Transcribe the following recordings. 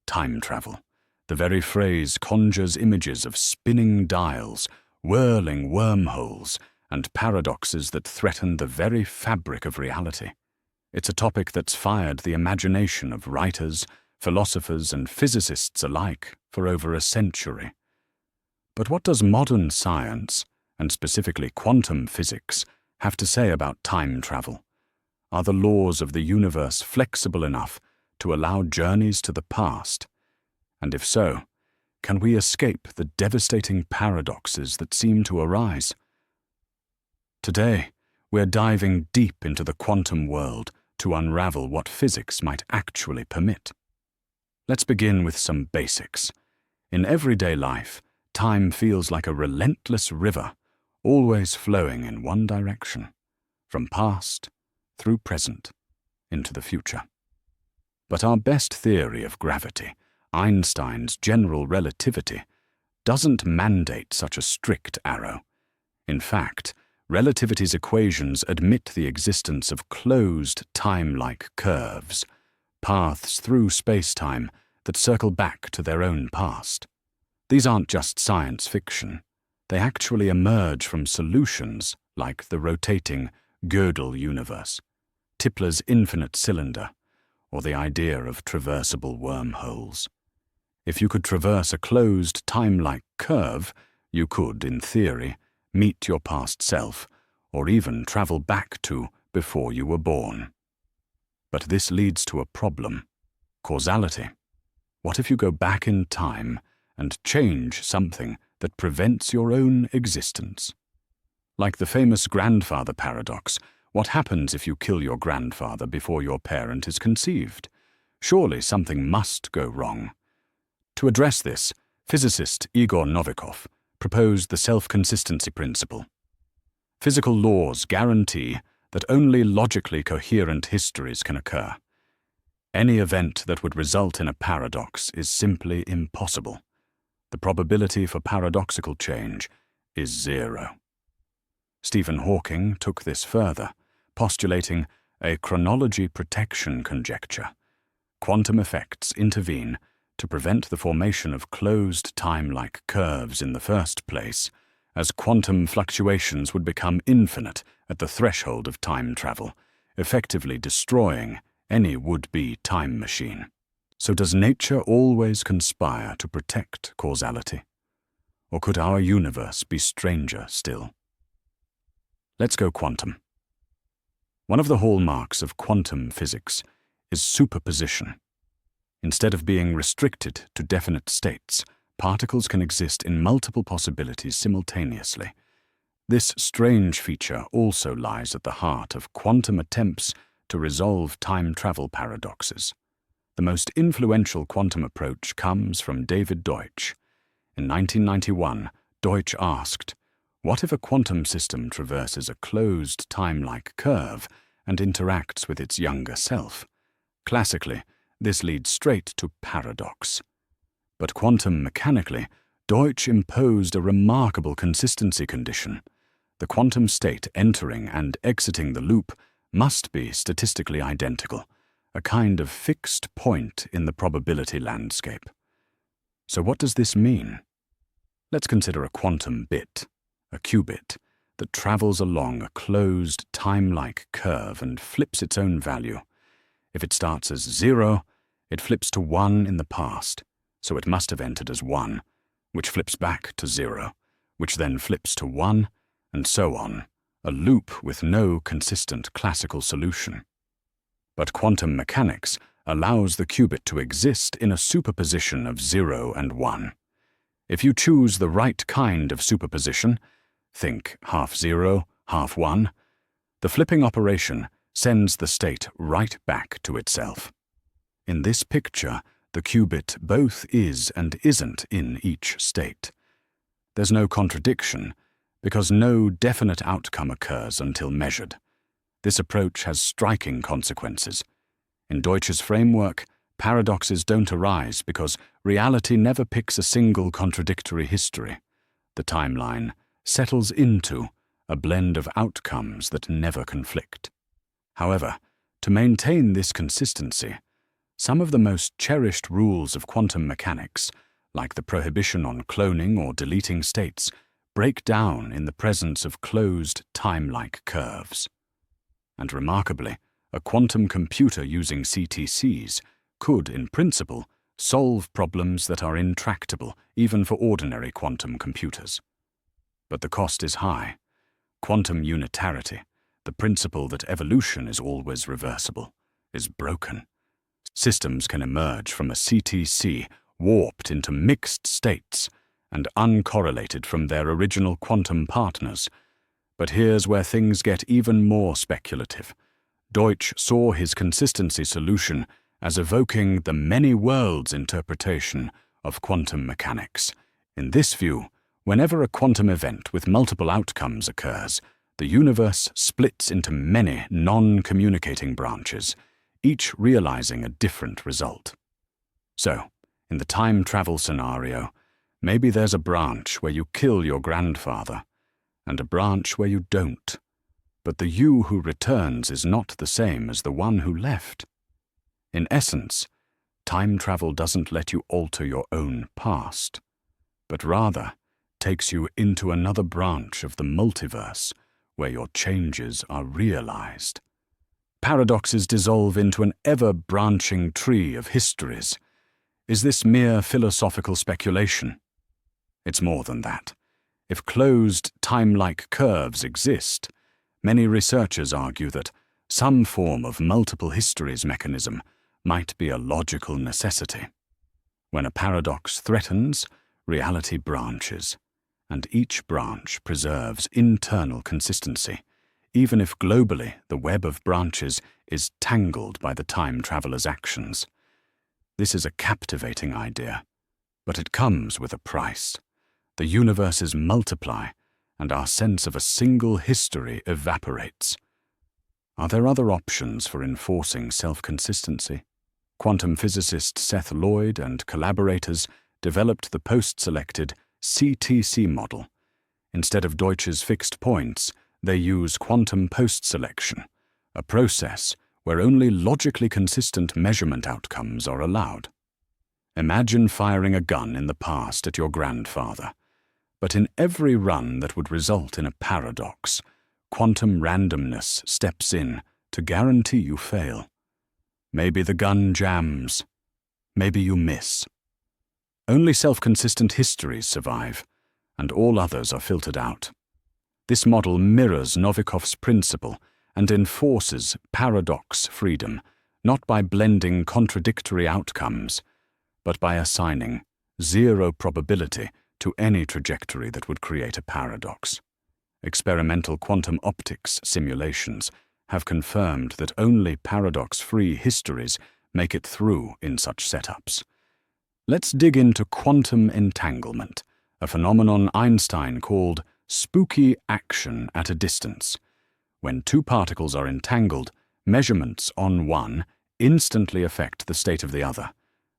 time travel. The very phrase conjures images of spinning dials, whirling wormholes, and paradoxes that threaten the very fabric of reality. It's a topic that's fired the imagination of writers, philosophers, and physicists alike for over a century. But what does modern science, and specifically quantum physics, have to say about time travel? Are the laws of the universe flexible enough to allow journeys to the past? And if so, can we escape the devastating paradoxes that seem to arise? Today, we're diving deep into the quantum world to unravel what physics might actually permit. Let's begin with some basics. In everyday life, time feels like a relentless river, always flowing in one direction, from past, through present, into the future. But our best theory of gravity, Einstein's general relativity, doesn't mandate such a strict arrow. In fact, relativity's equations admit the existence of closed time-like curves, paths through space-time that circle back to their own past. These aren't just science fiction. They actually emerge from solutions like the rotating Gödel universe, Tipler's infinite cylinder, or the idea of traversable wormholes. If you could traverse a closed time-like curve, you could, in theory, meet your past self, or even travel back to before you were born. But this leads to a problem: causality. What if you go back in time and change something that prevents your own existence? Like the famous grandfather paradox, what happens if you kill your grandfather before your parent is conceived? Surely something must go wrong. To address this, physicist Igor Novikov proposed the self-consistency principle. Physical laws guarantee that only logically coherent histories can occur. Any event that would result in a paradox is simply impossible. The probability for paradoxical change is zero. Stephen Hawking took this further, postulating a chronology protection conjecture. Quantum effects intervene to prevent the formation of closed time-like curves in the first place, as quantum fluctuations would become infinite at the threshold of time travel, effectively destroying any would-be time machine. So does nature always conspire to protect causality? Or could our universe be stranger still? Let's go quantum. One of the hallmarks of quantum physics is superposition. Instead of being restricted to definite states, particles can exist in multiple possibilities simultaneously. This strange feature also lies at the heart of quantum attempts to resolve time travel paradoxes. The most influential quantum approach comes from David Deutsch. In 1991, Deutsch asked, "What if a quantum system traverses a closed time-like curve and interacts with its younger self?" Classically, this leads straight to paradox. But quantum mechanically, Deutsch imposed a remarkable consistency condition. The quantum state entering and exiting the loop must be statistically identical, a kind of fixed point in the probability landscape. So what does this mean? Let's consider a quantum bit, a qubit, that travels along a closed time-like curve and flips its own value. If it starts as 0, it flips to 1 in the past, so it must have entered as 1, which flips back to 0, which then flips to 1, and so on, a loop with no consistent classical solution. But quantum mechanics allows the qubit to exist in a superposition of 0 and 1. If you choose the right kind of superposition, think half 0, half 1, the flipping operation sends the state right back to itself. In this picture, the qubit both is and isn't in each state. There's no contradiction, because no definite outcome occurs until measured. This approach has striking consequences. In Deutsch's framework, paradoxes don't arise because reality never picks a single contradictory history. The timeline settles into a blend of outcomes that never conflict. However, to maintain this consistency, Some of the most cherished rules of quantum mechanics, like the prohibition on cloning or deleting states, break down in the presence of closed timelike curves. And remarkably, a quantum computer using CTCs could, in principle, solve problems that are intractable even for ordinary quantum computers. But the cost is high. Quantum unitarity, the principle that evolution is always reversible, is broken. Systems can emerge from a CTC warped into mixed states and uncorrelated from their original quantum partners. But here's where things get even more speculative. Deutsch saw his consistency solution as evoking the many worlds interpretation of quantum mechanics. In this view, whenever a quantum event with multiple outcomes occurs, the universe splits into many non-communicating branches, each realizing a different result. So, in the time travel scenario, maybe there's a branch where you kill your grandfather, and a branch where you don't. But the you who returns is not the same as the one who left. In essence, time travel doesn't let you alter your own past, but rather takes you into another branch of the multiverse where your changes are realized. Paradoxes dissolve into an ever-branching tree of histories. Is this mere philosophical speculation? It's more than that. If closed, timelike curves exist, many researchers argue that some form of multiple histories mechanism might be a logical necessity. When a paradox threatens, reality branches, and each branch preserves internal consistency, even if globally the web of branches is tangled by the time traveler's actions. This is a captivating idea, but it comes with a price. The universes multiply, and our sense of a single history evaporates. Are there other options for enforcing self-consistency? Quantum physicist Seth Lloyd and collaborators developed the post-selected CTC model. Instead of Deutsch's fixed points, they use quantum post-selection, a process where only logically consistent measurement outcomes are allowed. Imagine firing a gun in the past at your grandfather. But in every run that would result in a paradox, quantum randomness steps in to guarantee you fail. Maybe the gun jams. Maybe you miss. Only self-consistent histories survive, and all others are filtered out. This model mirrors Novikov's principle and enforces paradox freedom, not by blending contradictory outcomes, but by assigning zero probability to any trajectory that would create a paradox. Experimental quantum optics simulations have confirmed that only paradox-free histories make it through in such setups. Let's dig into quantum entanglement, a phenomenon Einstein called spooky action at a distance. When two particles are entangled, measurements on one instantly affect the state of the other,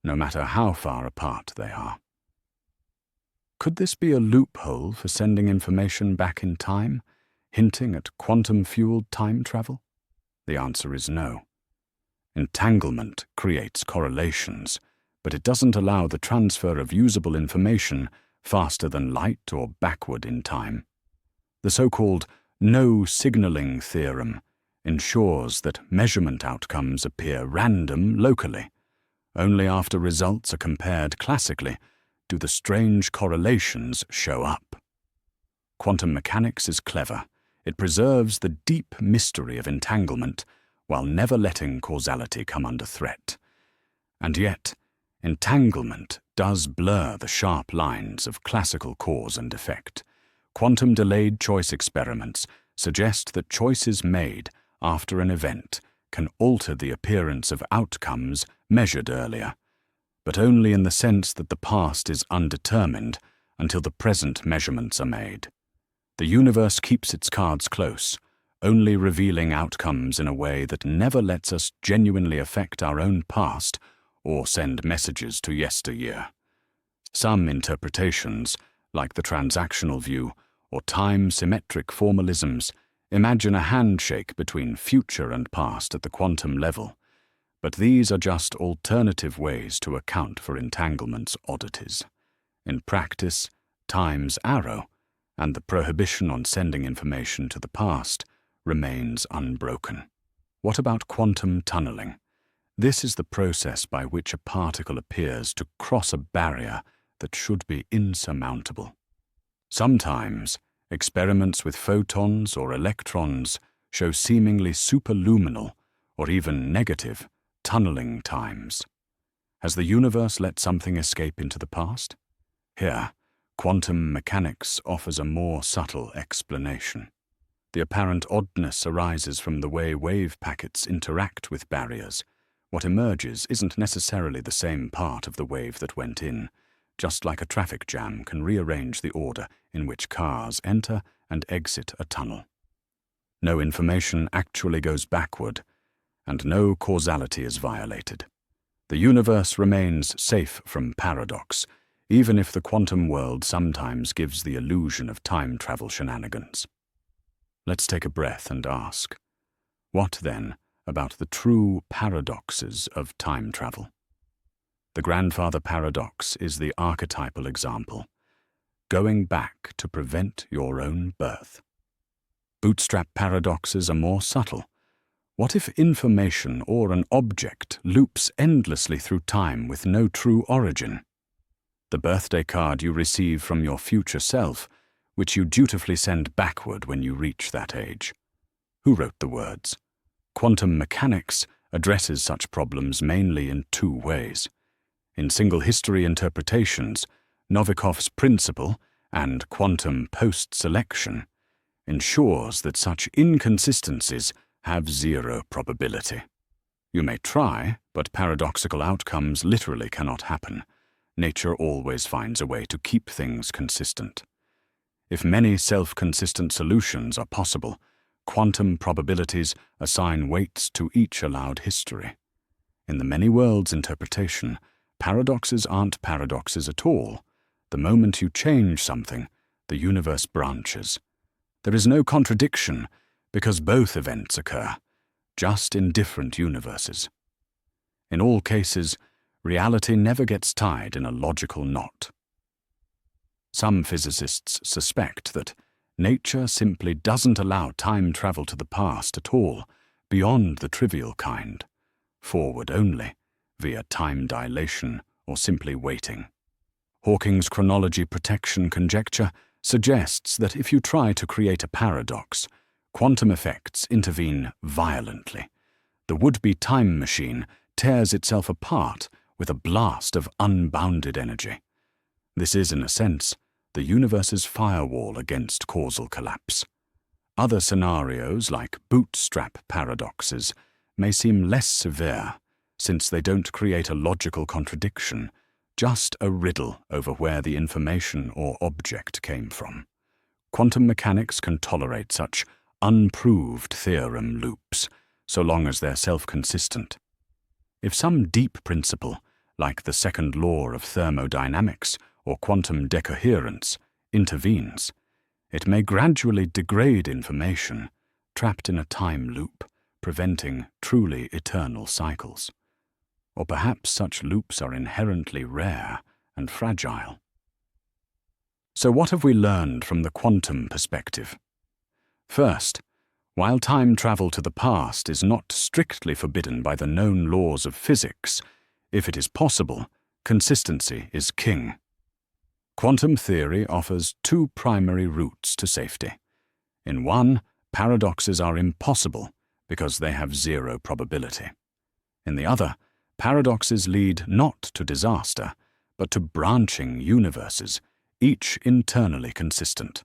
no matter how far apart they are. Could this be a loophole for sending information back in time, hinting at quantum-fueled time travel? The answer is no. Entanglement creates correlations, but it doesn't allow the transfer of usable information faster than light or backward in time. The so-called no-signaling theorem ensures that measurement outcomes appear random locally. Only after results are compared classically do the strange correlations show up. Quantum mechanics is clever. It preserves the deep mystery of entanglement while never letting causality come under threat. And yet, entanglement does blur the sharp lines of classical cause and effect. Quantum delayed choice experiments suggest that choices made after an event can alter the appearance of outcomes measured earlier, but only in the sense that the past is undetermined until the present measurements are made. The universe keeps its cards close, only revealing outcomes in a way that never lets us genuinely affect our own past or send messages to yesteryear. Some interpretations, like the transactional view or time-symmetric formalisms, imagine a handshake between future and past at the quantum level, But these are just alternative ways to account for entanglement's oddities. In practice, time's arrow, and the prohibition on sending information to the past, remains unbroken. What about quantum tunneling? This is the process by which a particle appears to cross a barrier that should be insurmountable. Sometimes, experiments with photons or electrons show seemingly superluminal, or even negative, tunneling times. Has the universe let something escape into the past? Here, quantum mechanics offers a more subtle explanation. The apparent oddness arises from the way wave packets interact with barriers. What emerges isn't necessarily the same part of the wave that went in, just like a traffic jam can rearrange the order in which cars enter and exit a tunnel. No information actually goes backward, and no causality is violated. The universe remains safe from paradox, even if the quantum world sometimes gives the illusion of time travel shenanigans. Let's take a breath and ask, what then about the true paradoxes of time travel? The grandfather paradox is the archetypal example, going back to prevent your own birth. Bootstrap paradoxes are more subtle. What if information or an object loops endlessly through time with no true origin? The birthday card you receive from your future self, which you dutifully send backward when you reach that age. Who wrote the words? Quantum mechanics addresses such problems mainly in two ways. In single history interpretations, Novikov's principle and quantum post-selection ensures that such inconsistencies have zero probability. You may try, but paradoxical outcomes literally cannot happen. Nature always finds a way to keep things consistent. If many self-consistent solutions are possible, quantum probabilities assign weights to each allowed history. In the many worlds interpretation, paradoxes aren't paradoxes at all. The moment you change something, the universe branches. There is no contradiction because both events occur, just in different universes. In all cases, reality never gets tied in a logical knot. Some physicists suspect that nature simply doesn't allow time travel to the past at all, beyond the trivial kind, forward only, via time dilation or simply waiting. Hawking's chronology protection conjecture suggests that if you try to create a paradox, quantum effects intervene violently. The would-be time machine tears itself apart with a blast of unbounded energy. This is, in a sense, the universe's firewall against causal collapse. Other scenarios, like bootstrap paradoxes, may seem less severe, since they don't create a logical contradiction, just a riddle over where the information or object came from. Quantum mechanics can tolerate such unproved theorem loops, so long as they're self-consistent. If some deep principle, like the second law of thermodynamics or quantum decoherence, intervenes, it may gradually degrade information, trapped in a time loop, preventing truly eternal cycles. Or perhaps such loops are inherently rare and fragile. So what have we learned from the quantum perspective? First, while time travel to the past is not strictly forbidden by the known laws of physics, if it is possible, consistency is king. Quantum theory offers two primary routes to safety. In one, paradoxes are impossible because they have zero probability. In the other, paradoxes lead not to disaster, but to branching universes, each internally consistent.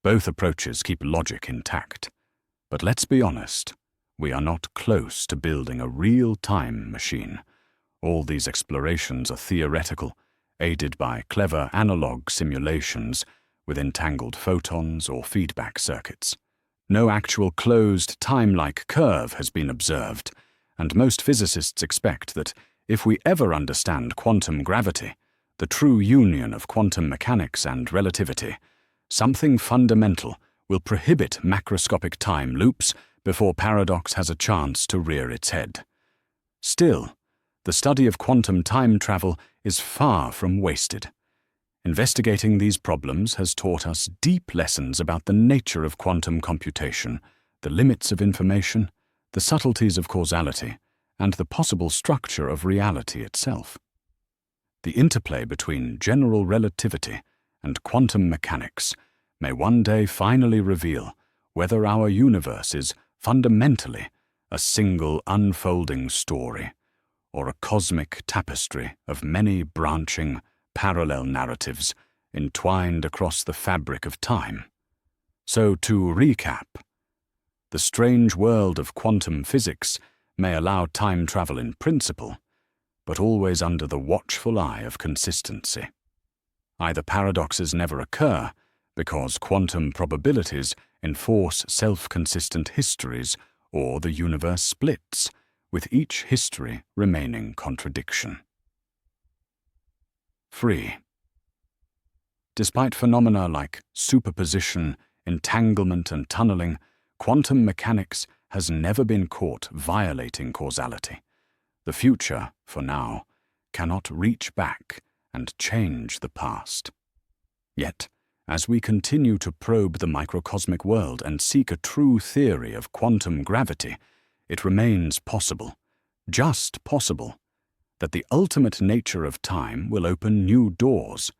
Both approaches keep logic intact. But let's be honest, we are not close to building a real time machine. All these explorations are theoretical, aided by clever analog simulations with entangled photons or feedback circuits. No actual closed timelike curve has been observed, and most physicists expect that if we ever understand quantum gravity, the true union of quantum mechanics and relativity, something fundamental will prohibit macroscopic time loops before paradox has a chance to rear its head. Still, the study of quantum time travel is far from wasted. Investigating these problems has taught us deep lessons about the nature of quantum computation, the limits of information, the subtleties of causality, and the possible structure of reality itself. The interplay between general relativity and quantum mechanics may one day finally reveal whether our universe is fundamentally a single unfolding story or a cosmic tapestry of many branching, parallel narratives entwined across the fabric of time. So, to recap, the strange world of quantum physics may allow time travel in principle, but always under the watchful eye of consistency. Either paradoxes never occur because quantum probabilities enforce self-consistent histories, or the universe splits, with each history remaining contradiction. 3. Despite phenomena like superposition, entanglement, and tunneling, quantum mechanics has never been caught violating causality. The future, for now, cannot reach back and change the past. Yet, as we continue to probe the microcosmic world and seek a true theory of quantum gravity, it remains possible, just possible, that the ultimate nature of time will open new doors.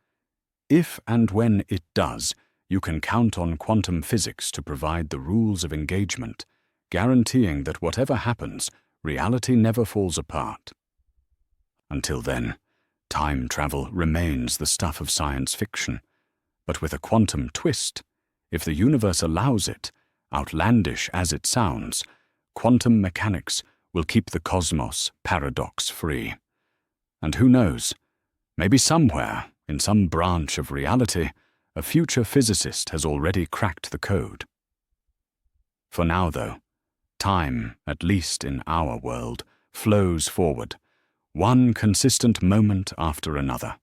If and when it does, you can count on quantum physics to provide the rules of engagement, guaranteeing that whatever happens, reality never falls apart. Until then, time travel remains the stuff of science fiction. But with a quantum twist, if the universe allows it, outlandish as it sounds, quantum mechanics will keep the cosmos paradox-free. And who knows, maybe somewhere, in some branch of reality, a future physicist has already cracked the code. For now, though, time, at least in our world, flows forward, one consistent moment after another,